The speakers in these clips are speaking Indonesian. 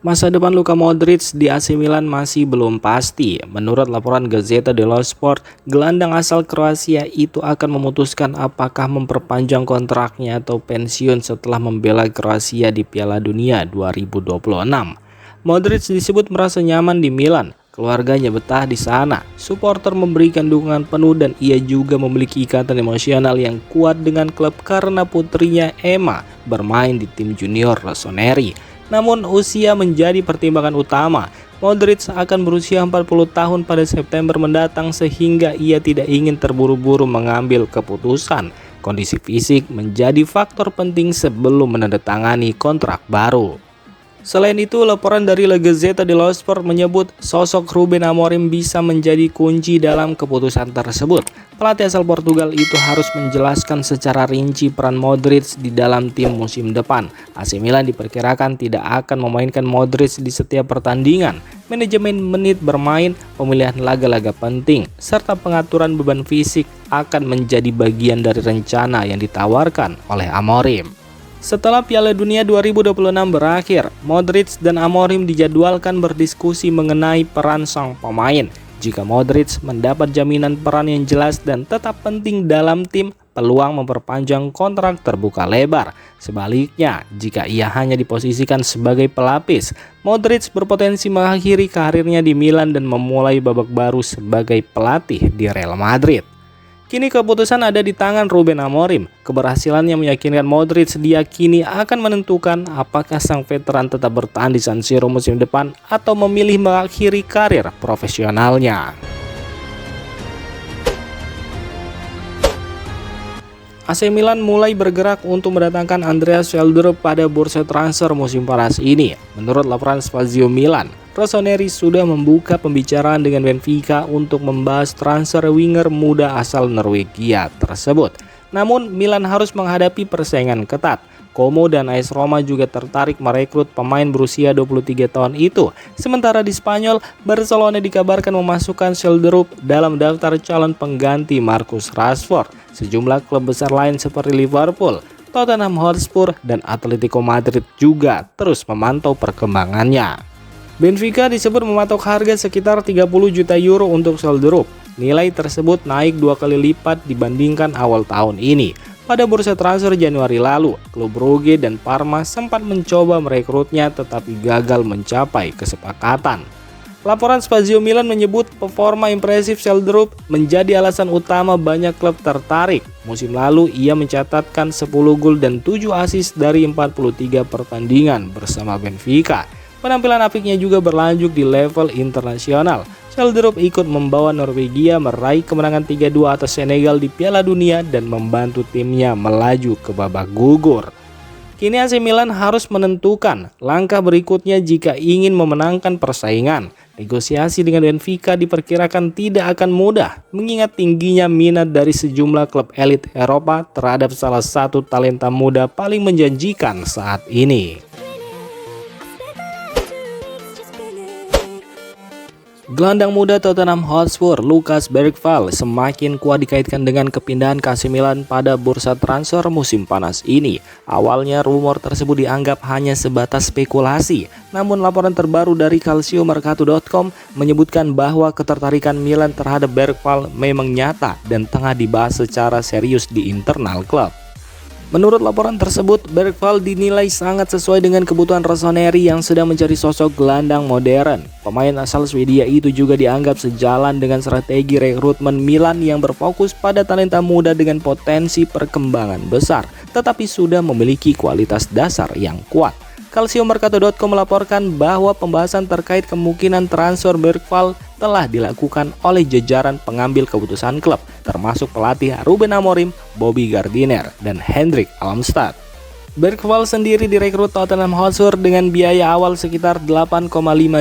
Masa depan Luka Modric di AC Milan masih belum pasti. Menurut laporan Gazzetta dello Sport, gelandang asal Kroasia itu akan memutuskan apakah memperpanjang kontraknya atau pensiun setelah membela Kroasia di Piala Dunia 2026. Modric disebut merasa nyaman di Milan, keluarganya betah di sana, supporter memberikan dukungan penuh dan ia juga memiliki ikatan emosional yang kuat dengan klub karena putrinya Emma bermain di tim junior Rossoneri. Namun usia menjadi pertimbangan utama. Modric akan berusia 40 tahun pada September mendatang sehingga ia tidak ingin terburu-buru mengambil keputusan. Kondisi fisik menjadi faktor penting sebelum menandatangani kontrak baru. Selain itu, laporan dari La Gazzetta dello Sport menyebut sosok Ruben Amorim bisa menjadi kunci dalam keputusan tersebut. Pelatih asal Portugal itu harus menjelaskan secara rinci peran Modric di dalam tim musim depan. AC Milan diperkirakan tidak akan memainkan Modric di setiap pertandingan. Manajemen menit bermain, pemilihan laga-laga penting, serta pengaturan beban fisik akan menjadi bagian dari rencana yang ditawarkan oleh Amorim. Setelah Piala Dunia 2026 berakhir, Modric dan Amorim dijadwalkan berdiskusi mengenai peran sang pemain. Jika Modric mendapat jaminan peran yang jelas dan tetap penting dalam tim, peluang memperpanjang kontrak terbuka lebar. Sebaliknya, jika ia hanya diposisikan sebagai pelapis, Modric berpotensi mengakhiri karirnya di Milan dan memulai babak baru sebagai pelatih di Real Madrid. Kini keputusan ada di tangan Ruben Amorim. Keberhasilannya meyakinkan Modric diyakini akan menentukan apakah sang veteran tetap bertahan di San Siro musim depan atau memilih mengakhiri karir profesionalnya. AC Milan mulai bergerak untuk mendatangkan Andreas Schjelderup pada bursa transfer musim panas ini. Menurut laporan Spazio Milan, Rossoneri sudah membuka pembicaraan dengan Benfica untuk membahas transfer winger muda asal Norwegia tersebut. Namun Milan harus menghadapi persaingan ketat. Como dan AS Roma juga tertarik merekrut pemain berusia 23 tahun itu. Sementara di Spanyol, Barcelona dikabarkan memasukkan Schjelderup dalam daftar calon pengganti Marcus Rashford. Sejumlah klub besar lain seperti Liverpool, Tottenham Hotspur, dan Atletico Madrid juga terus memantau perkembangannya. Benfica disebut mematok harga sekitar 30 juta euro untuk Schjelderup. Nilai tersebut naik 2 kali lipat dibandingkan awal tahun ini. Pada bursa transfer Januari lalu, klub Brugge dan Parma sempat mencoba merekrutnya tetapi gagal mencapai kesepakatan. Laporan Spazio Milan menyebut performa impresif Schjelderup menjadi alasan utama banyak klub tertarik. Musim lalu ia mencatatkan 10 gol dan 7 assist dari 43 pertandingan bersama Benfica. Penampilan apiknya juga berlanjut di level internasional. Schjelderup ikut membawa Norwegia meraih kemenangan 3-2 atas Senegal di Piala Dunia dan membantu timnya melaju ke babak gugur. Kini AC Milan harus menentukan langkah berikutnya jika ingin memenangkan persaingan. Negosiasi dengan Benfica diperkirakan tidak akan mudah mengingat tingginya minat dari sejumlah klub elit Eropa terhadap salah satu talenta muda paling menjanjikan saat ini. Gelandang muda Tottenham Hotspur Lucas Bergvall semakin kuat dikaitkan dengan kepindahan ke AC Milan pada bursa transfer musim panas ini. Awalnya rumor tersebut dianggap hanya sebatas spekulasi, namun laporan terbaru dari calciomercato.com menyebutkan bahwa ketertarikan Milan terhadap Bergvall memang nyata dan tengah dibahas secara serius di internal klub. Menurut laporan tersebut, Bergvall dinilai sangat sesuai dengan kebutuhan Rossoneri yang sedang mencari sosok gelandang modern. Pemain asal Swedia itu juga dianggap sejalan dengan strategi rekrutmen Milan yang berfokus pada talenta muda dengan potensi perkembangan besar, tetapi sudah memiliki kualitas dasar yang kuat. Calciomercato.com melaporkan bahwa pembahasan terkait kemungkinan transfer Bergvall telah dilakukan oleh jajaran pengambil keputusan klub, termasuk pelatih Ruben Amorim, Bobby Gardiner, dan Hendrik Almstad. Bergvall sendiri direkrut Tottenham Hotspur dengan biaya awal sekitar 8,5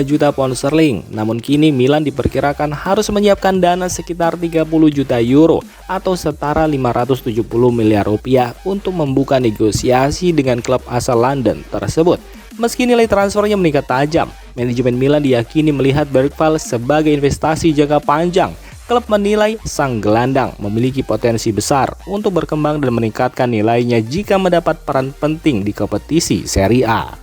juta pound sterling. Namun kini Milan diperkirakan harus menyiapkan dana sekitar 30 juta euro atau setara 570 miliar rupiah untuk membuka negosiasi dengan klub asal London tersebut. Meski nilai transfernya meningkat tajam, manajemen Milan diyakini melihat Bergvall sebagai investasi jangka panjang. Klub menilai sang gelandang memiliki potensi besar untuk berkembang dan meningkatkan nilainya jika mendapat peran penting di kompetisi Serie A.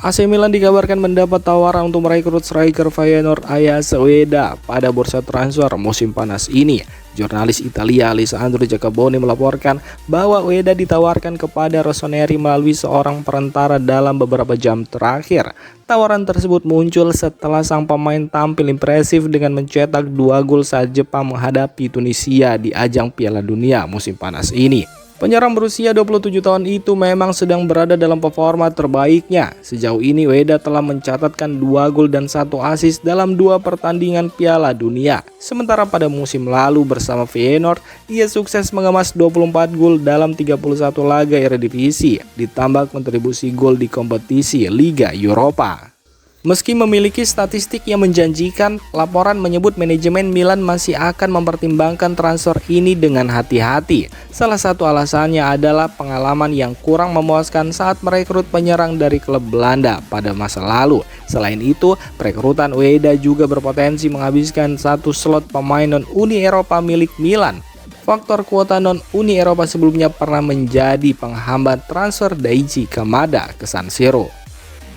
AC Milan dikabarkan mendapat tawaran untuk merekrut striker Feyenoord Ayase Ueda pada bursa transfer musim panas ini. Jurnalis Italia Alessandro Jacoboni melaporkan bahwa Ueda ditawarkan kepada Rossoneri melalui seorang perantara dalam beberapa jam terakhir. Tawaran tersebut muncul setelah sang pemain tampil impresif dengan mencetak 2 gol saat Jepang menghadapi Tunisia di ajang Piala Dunia musim panas ini. Penyerang berusia 27 tahun itu memang sedang berada dalam performa terbaiknya. Sejauh ini Ueda telah mencatatkan 2 gol dan 1 assist dalam 2 pertandingan Piala Dunia. Sementara pada musim lalu bersama Feyenoord, ia sukses mengemas 24 gol dalam 31 laga Eredivisie, ditambah kontribusi gol di kompetisi Liga Eropa. Meski memiliki statistik yang menjanjikan, laporan menyebut manajemen Milan masih akan mempertimbangkan transfer ini dengan hati-hati. Salah satu alasannya adalah pengalaman yang kurang memuaskan saat merekrut penyerang dari klub Belanda pada masa lalu. Selain itu, perekrutan Ueda juga berpotensi menghabiskan 1 slot pemain non-Uni Eropa milik Milan. Faktor kuota non-Uni Eropa sebelumnya pernah menjadi penghambat transfer Daichi Kamada ke San Siro.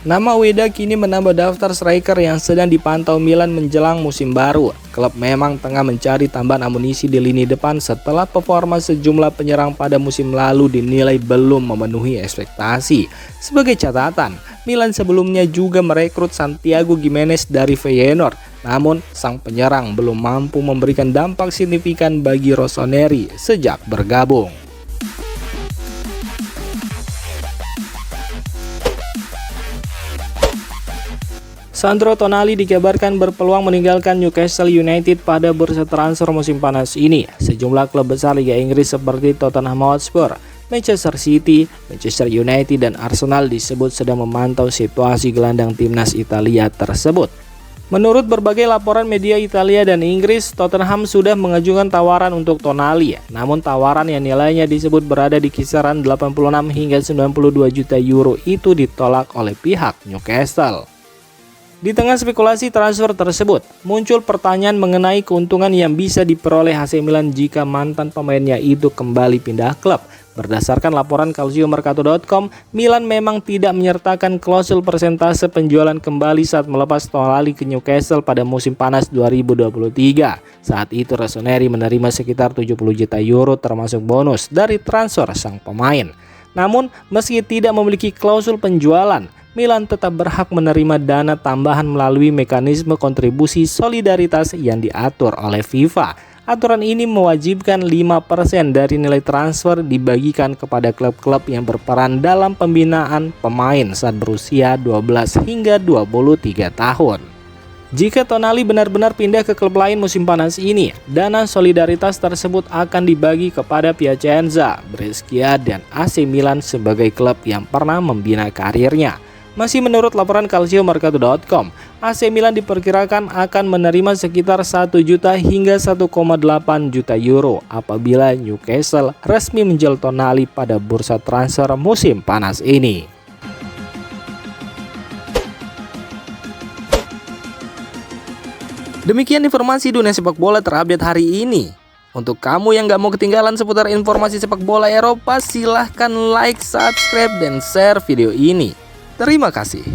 Nama Ueda kini menambah daftar striker yang sedang dipantau Milan menjelang musim baru. Klub memang tengah mencari tambahan amunisi di lini depan setelah performa sejumlah penyerang pada musim lalu dinilai belum memenuhi ekspektasi. Sebagai catatan, Milan sebelumnya juga merekrut Santiago Gimenez dari Feyenoord. Namun, sang penyerang belum mampu memberikan dampak signifikan bagi Rossoneri sejak bergabung. Sandro Tonali dikabarkan berpeluang meninggalkan Newcastle United pada bursa transfer musim panas ini. Sejumlah klub besar Liga Inggris seperti Tottenham Hotspur, Manchester City, Manchester United, dan Arsenal disebut sedang memantau situasi gelandang timnas Italia tersebut. Menurut berbagai laporan media Italia dan Inggris, Tottenham sudah mengajukan tawaran untuk Tonali. Namun tawaran yang nilainya disebut berada di kisaran 86 hingga 92 juta euro itu ditolak oleh pihak Newcastle. Di tengah spekulasi transfer tersebut, muncul pertanyaan mengenai keuntungan yang bisa diperoleh AC Milan jika mantan pemainnya itu kembali pindah klub. Berdasarkan laporan calciomercato.com, Milan memang tidak menyertakan klausul persentase penjualan kembali saat melepas Tonali ke Newcastle pada musim panas 2023. Saat itu Rossoneri menerima sekitar 70 juta euro termasuk bonus dari transfer sang pemain. Namun, meski tidak memiliki klausul penjualan, Milan tetap berhak menerima dana tambahan melalui mekanisme kontribusi solidaritas yang diatur oleh FIFA. Aturan ini mewajibkan 5% dari nilai transfer dibagikan kepada klub-klub yang berperan dalam pembinaan pemain saat berusia 12 hingga 23 tahun. Jika Tonali benar-benar pindah ke klub lain musim panas ini, dana solidaritas tersebut akan dibagi kepada Piacenza, Brescia, dan AC Milan sebagai klub yang pernah membina karirnya. Masih menurut laporan calciomercato.com, AC Milan diperkirakan akan menerima sekitar 1 juta hingga 1,8 juta euro apabila Newcastle resmi menjual Tonali pada bursa transfer musim panas ini. Demikian informasi dunia sepak bola terupdate hari ini. Untuk kamu yang gak mau ketinggalan seputar informasi sepak bola Eropa, silahkan like, subscribe, dan share video ini. Terima kasih.